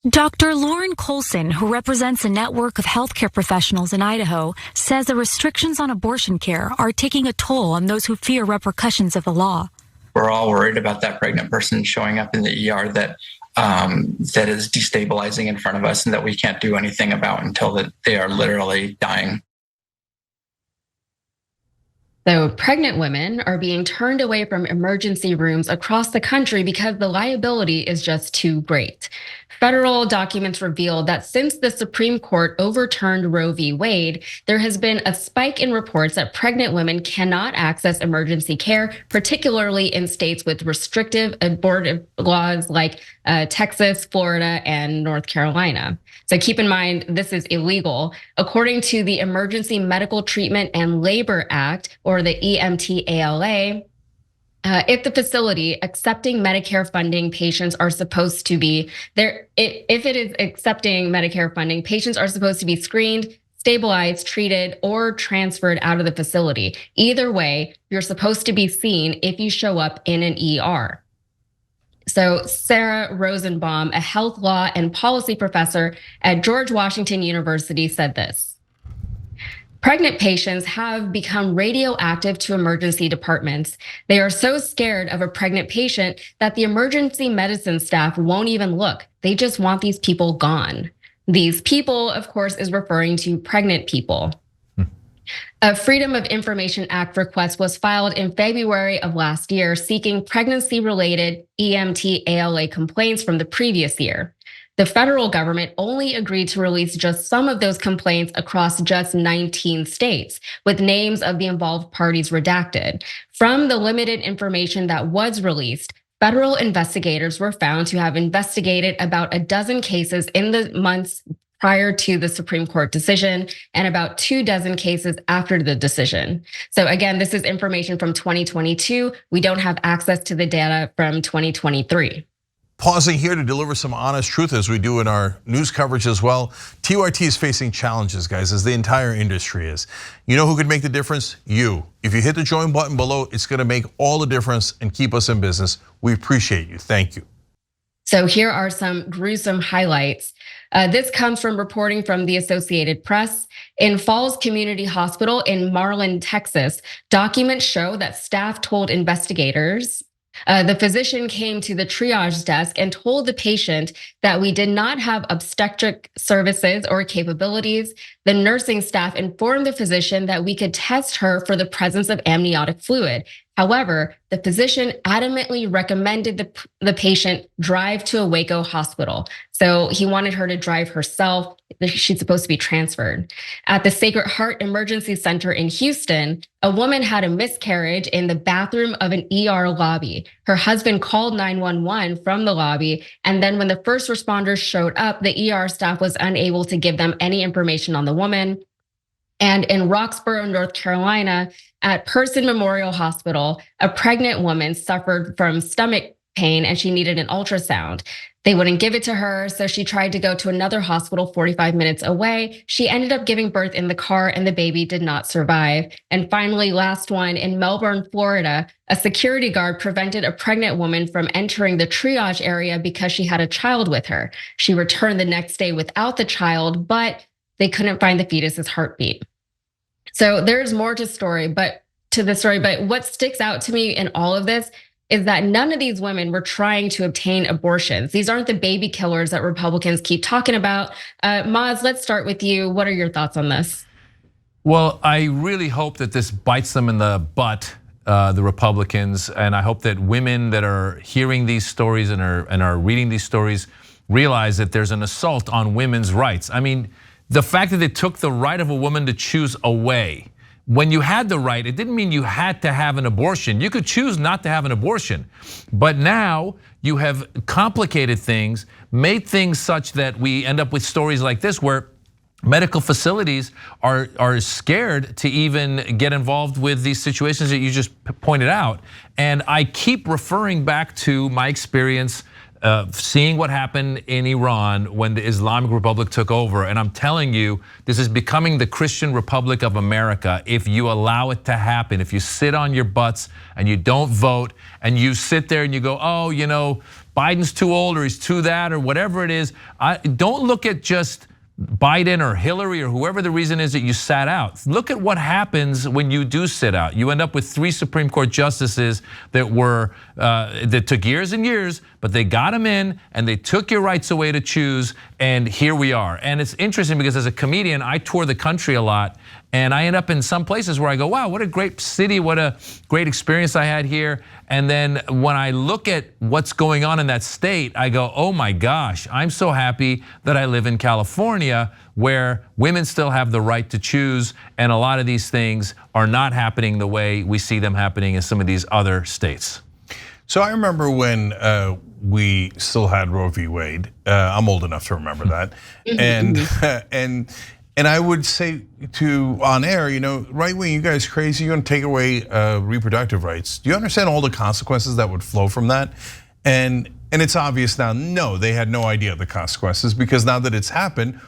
Dr. Lauren Colson, who represents a network of healthcare professionals in Idaho, says the restrictions on abortion care are taking a toll on those who fear repercussions of the law. We're all worried about that pregnant person showing up in the ER that is destabilizing in front of us and that we can't do anything about until that they are literally dying. So pregnant women are being turned away from emergency rooms across the country because the liability is just too great. Federal documents reveal that since the Supreme Court overturned Roe v. Wade, there has been a spike in reports that pregnant women cannot access emergency care, particularly in states with restrictive abortive laws like Texas, Florida, and North Carolina. So keep in mind, this is illegal. According to the Emergency Medical Treatment and Labor Act, or the EMTALA, if the facility accepting Medicare funding patients are supposed to be there, if it is accepting Medicare funding, patients are supposed to be screened, stabilized, treated, or transferred out of the facility. Either way, you're supposed to be seen if you show up in an ER. So Sarah Rosenbaum, a health law and policy professor at George Washington University, said this. Pregnant patients have become radioactive to emergency departments. They are so scared of a pregnant patient that the emergency medicine staff won't even look. They just want these people gone. These people, of course, is referring to pregnant people. A Freedom of Information Act request was filed in February of last year seeking pregnancy-related EMTALA complaints from the previous year. The federal government only agreed to release just some of those complaints across just 19 states, with names of the involved parties redacted. From the limited information that was released, federal investigators were found to have investigated about a dozen cases in the months prior to the Supreme Court decision and about 24 cases after the decision. So again, this is information from 2022. We don't have access to the data from 2023. Pausing here to deliver some honest truth as we do in our news coverage as well. TYT is facing challenges, guys, as the entire industry is. You know who could make the difference? You. If you hit the join button below, it's gonna make all the difference and keep us in business. We appreciate you, thank you. So here are some gruesome highlights. This comes from reporting from the Associated Press. In Falls Community Hospital in Marlin, Texas, documents show that staff told investigators the physician came to the triage desk and told the patient that we did not have obstetric services or capabilities. The nursing staff informed the physician that we could test her for the presence of amniotic fluid. However, the physician adamantly recommended the patient drive to a Waco hospital. So he wanted her to drive herself. She's supposed to be transferred. At the Sacred Heart Emergency Center in Houston, a woman had a miscarriage in the bathroom of an ER lobby. Her husband called 911 from the lobby, and then when the first responders showed up, the ER staff was unable to give them any information on the woman. And in Roxborough, North Carolina, at Person Memorial Hospital, a pregnant woman suffered from stomach pain and she needed an ultrasound. They wouldn't give it to her, so she tried to go to another hospital 45 minutes away. She ended up giving birth in the car and the baby did not survive. And finally, last one, in Melbourne, Florida, a security guard prevented a pregnant woman from entering the triage area because she had a child with her. She returned the next day without the child, but they couldn't find the fetus's heartbeat. So there's more to the story, but what sticks out to me in all of this is that none of these women were trying to obtain abortions. These aren't the baby killers that Republicans keep talking about. Maz, let's start with you. What are your thoughts on this? Well, I really hope that this bites them in the butt, the Republicans, and I hope that women that are hearing these stories and are reading these stories realize that there's an assault on women's rights. I mean, the fact that they took the right of a woman to choose away. When you had the right, it didn't mean you had to have an abortion. You could choose not to have an abortion. But now you have complicated things, made things such that we end up with stories like this where medical facilities are scared to even get involved with these situations that you just pointed out. And I keep referring back to my experience seeing what happened in Iran when the Islamic Republic took over. And I'm telling you, this is becoming the Christian Republic of America if you allow it to happen. If you sit on your butts and you don't vote and you sit there and you go, oh, you know, Biden's too old or he's too that or whatever it is. Don't look at just Biden or Hillary or whoever the reason is that you sat out. Look at what happens when you do sit out. You end up with 3 Supreme Court justices that that took years and years, but they got them in and they took your rights away to choose, and here we are. And it's interesting because as a comedian, I tour the country a lot, and I end up in some places where I go, wow, what a great city, what a great experience I had here. And then when I look at what's going on in that state, I go, oh my gosh, I'm so happy that I live in California, where women still have the right to choose, and a lot of these things are not happening the way we see them happening in some of these other states. So I remember when we still had Roe v. Wade. I'm old enough to remember that, and I would say on air, right wing, you guys crazy, you're gonna take away reproductive rights. Do you understand all the consequences that would flow from that? And it's obvious now, no, they had no idea of the consequences, because now that it's happened,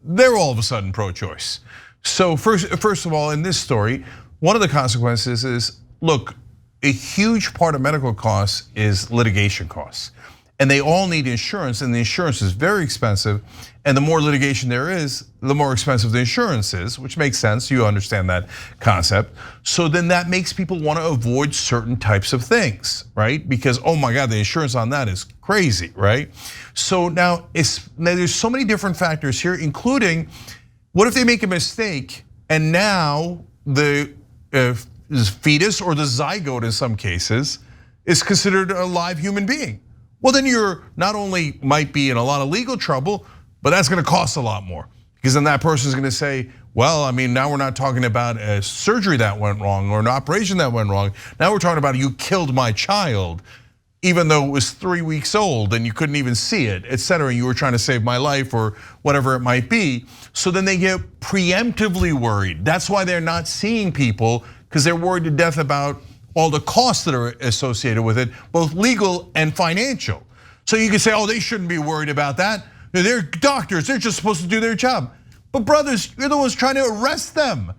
they're all of a sudden pro-choice. So first of all, in this story, one of the consequences is, look, a huge part of medical costs is litigation costs. And they all need insurance, and the insurance is very expensive. And the more litigation there is, the more expensive the insurance is, which makes sense. You understand that concept. So then that makes people want to avoid certain types of things, right? Because, oh my God, the insurance on that is crazy, right? So now there's so many different factors here, including what if they make a mistake and now the fetus or the zygote in some cases is considered a live human being? Well, then you're not only might be in a lot of legal trouble, but that's gonna cost a lot more. Because then that person's gonna say, well, I mean, now we're not talking about a surgery that went wrong or an operation that went wrong. Now we're talking about you killed my child, even though it was 3 weeks old and you couldn't even see it, et cetera. You were trying to save my life or whatever it might be. So then they get preemptively worried. That's why they're not seeing people, because they're worried to death about all the costs that are associated with it, both legal and financial. So you can say, oh, they shouldn't be worried about that. They're doctors, they're just supposed to do their job. But brothers, you're the ones trying to arrest them.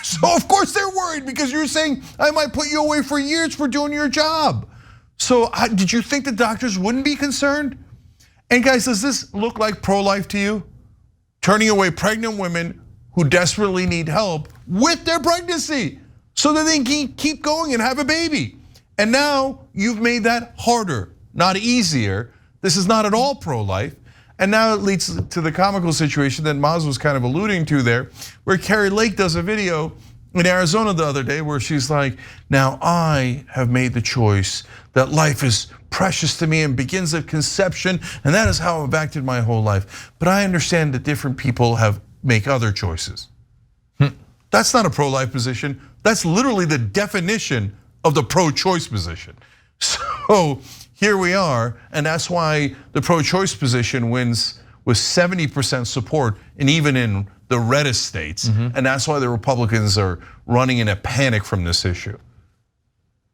So of course they're worried, because you're saying, I might put you away for years for doing your job. So did you think the doctors wouldn't be concerned? And guys, does this look like pro-life to you? Turning away pregnant women who desperately need help with their pregnancy, so that they can keep going and have a baby. And now you've made that harder, not easier. This is not at all pro-life. And now it leads to the comical situation that Maz was kind of alluding to there, where Carrie Lake does a video in Arizona the other day where she's like, now I have made the choice that life is precious to me and begins at conception, and that is how I've acted my whole life. But I understand that different people make other choices. That's not a pro-life position. That's literally the definition of the pro-choice position. So here we are, and that's why the pro-choice position wins with 70% support, and even in the reddest states. And that's why the Republicans are running in a panic from this issue.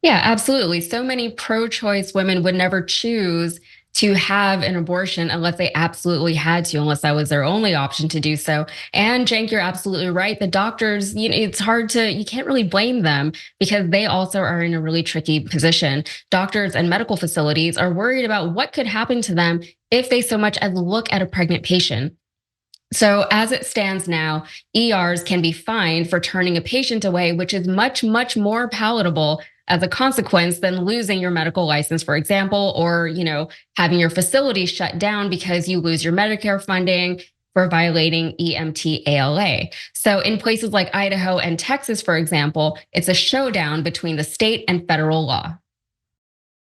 Yeah, absolutely. So many pro-choice women would never choose to have an abortion unless they absolutely had to, unless that was their only option to do so. And Cenk, you're absolutely right. The doctors, it's hard you can't really blame them, because they also are in a really tricky position. Doctors and medical facilities are worried about what could happen to them if they so much as look at a pregnant patient. So as it stands now, ERs can be fined for turning a patient away, which is much, much more palatable as a consequence than losing your medical license, for example, or having your facility shut down because you lose your Medicare funding for violating EMT/ALA. So in places like Idaho and Texas, for example, it's a showdown between the state and federal law.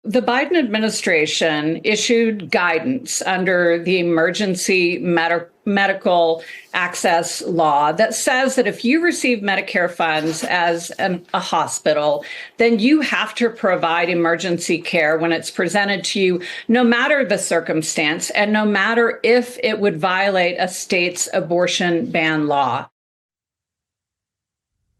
The Biden administration issued guidance under the Emergency Medical Access Law that says that if you receive Medicare funds as a hospital, then you have to provide emergency care when it's presented to you, no matter the circumstance and no matter if it would violate a state's abortion ban law.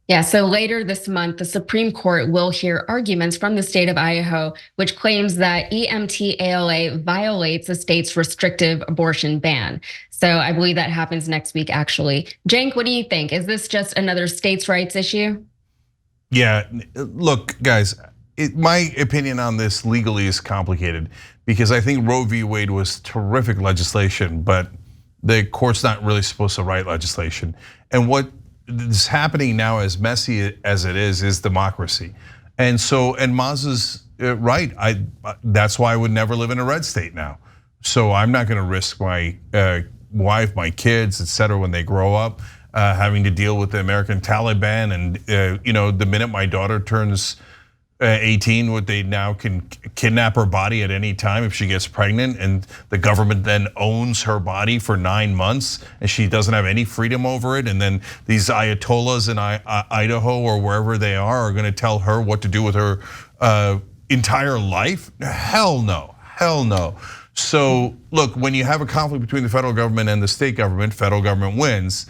Yeah, so later this month, the Supreme Court will hear arguments from the state of Idaho, which claims that EMT/ALA violates the state's restrictive abortion ban. So I believe that happens next week, actually. Cenk, what do you think? Is this just another states' rights issue? Yeah, look, guys, my opinion on this legally is complicated, because I think Roe v. Wade was terrific legislation, but the court's not really supposed to write legislation. And what is happening now, as messy as it is democracy. And Maz's right. That's why I would never live in a red state now. So I'm not going to risk my wife, my kids, et cetera, when they grow up, having to deal with the American Taliban. And the minute my daughter turns 18, what they now can kidnap her body at any time if she gets pregnant, and the government then owns her body for 9 months, and she doesn't have any freedom over it. And then these Ayatollahs in Idaho or wherever they are going to tell her what to do with her entire life? Hell no, hell no. So look, when you have a conflict between the federal government and the state government, federal government wins.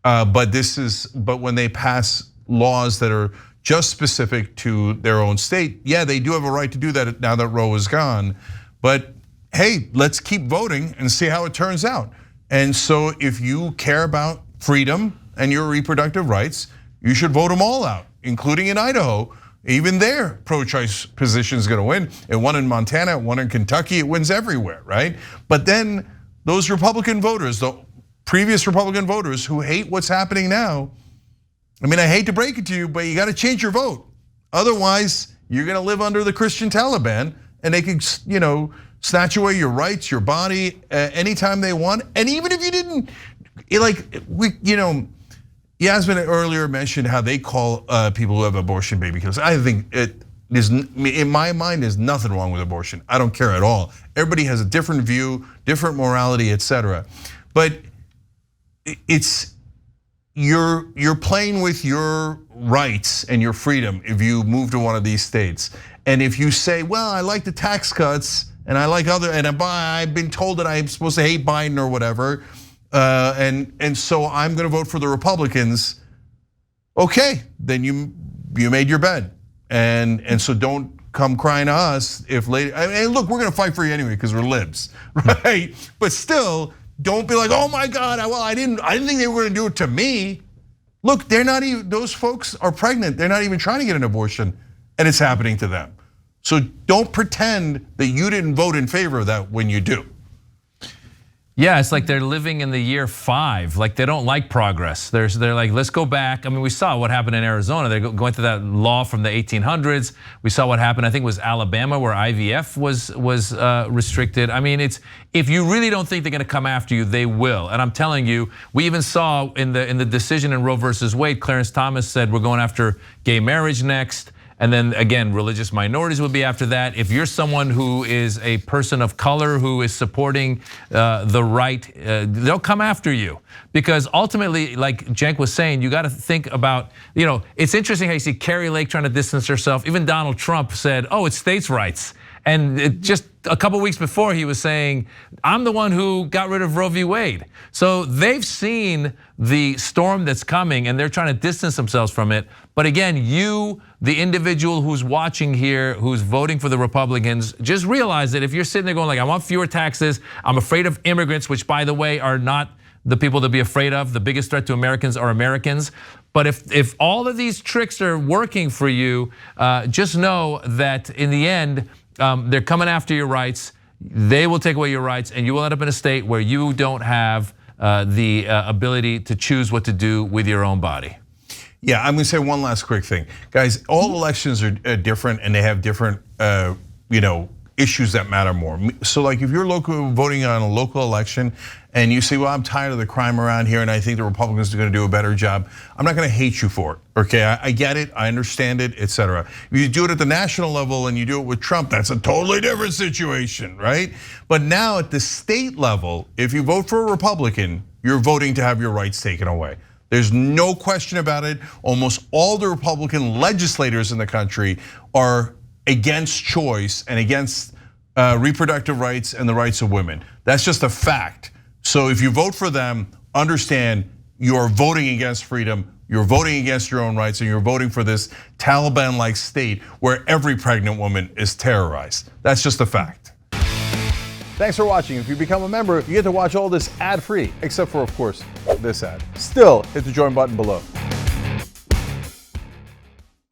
But when they pass laws that are just specific to their own state, yeah, they do have a right to do that now that Roe is gone. But hey, let's keep voting and see how it turns out. And so if you care about freedom and your reproductive rights, you should vote them all out, including in Idaho. Even their pro-choice position is going to win. It won in Montana, it won in Kentucky, it wins everywhere, right? But then those Republican voters, the previous Republican voters who hate what's happening now, I mean, I hate to break it to you, but you got to change your vote. Otherwise, you're going to live under the Christian Taliban, and they can, snatch away your rights, your body, anytime they want. And even if you didn't, Yasmin earlier mentioned how they call people who have abortion baby killers. I think in my mind, there's nothing wrong with abortion. I don't care at all. Everybody has a different view, different morality, et cetera. But you're playing with your rights and your freedom if you move to one of these states. And if you say, well, I like the tax cuts and I like I've been told that I'm supposed to hate Biden or whatever, and so I'm going to vote for the Republicans. Okay, then you made your bed, and so don't come crying to us if later. And look, we're going to fight for you anyway because we're libs, right? But still, don't be like, oh my God, well, I didn't think they were going to do it to me. Look, they're not even, those folks are pregnant. They're not even trying to get an abortion, and it's happening to them. So don't pretend that you didn't vote in favor of that when you do. Yeah, it's like they're living in the year 5. Like they don't like progress. They're like, let's go back. I mean, we saw what happened in Arizona. They're going through that law from the 1800s. We saw what happened. I think it was Alabama, where IVF was restricted. I mean, it's, if you really don't think they're going to come after you, they will. And I'm telling you, we even saw in the decision in Roe versus Wade, Clarence Thomas said we're going after gay marriage next. And then again, religious minorities would be after that. If you're someone who is a person of color who is supporting the right, they'll come after you. Because ultimately, like Cenk was saying, you got to think about, it's interesting how you see Carrie Lake trying to distance herself. Even Donald Trump said, oh, it's states' rights. And just a couple weeks before, he was saying, I'm the one who got rid of Roe v. Wade. So they've seen the storm that's coming and they're trying to distance themselves from it. But again, you, the individual who's watching here, who's voting for the Republicans, just realize that if you're sitting there going like, I want fewer taxes, I'm afraid of immigrants, which by the way are not the people to be afraid of. The biggest threat to Americans are Americans. But if all of these tricks are working for you, just know that in the end, they're coming after your rights. They will take away your rights, and you will end up in a state where you don't have the ability to choose what to do with your own body. Yeah, I'm going to say one last quick thing, guys. All elections are different, and they have different, issues that matter more. So, like, if you're voting on a local election, and you say, well, I'm tired of the crime around here, and I think the Republicans are going to do a better job, I'm not going to hate you for it. Okay, I get it, I understand it, et cetera. If you do it at the national level and you do it with Trump, that's a totally different situation, right? But now at the state level, if you vote for a Republican, you're voting to have your rights taken away. There's no question about it. Almost all the Republican legislators in the country are against choice and against reproductive rights and the rights of women. That's just a fact. So if you vote for them, understand you're voting against freedom, you're voting against your own rights, and you're voting for this Taliban-like state where every pregnant woman is terrorized. That's just a fact. Thanks for watching. If you become a member, you get to watch all this ad-free, except for, of course, this ad. Still, hit the join button below.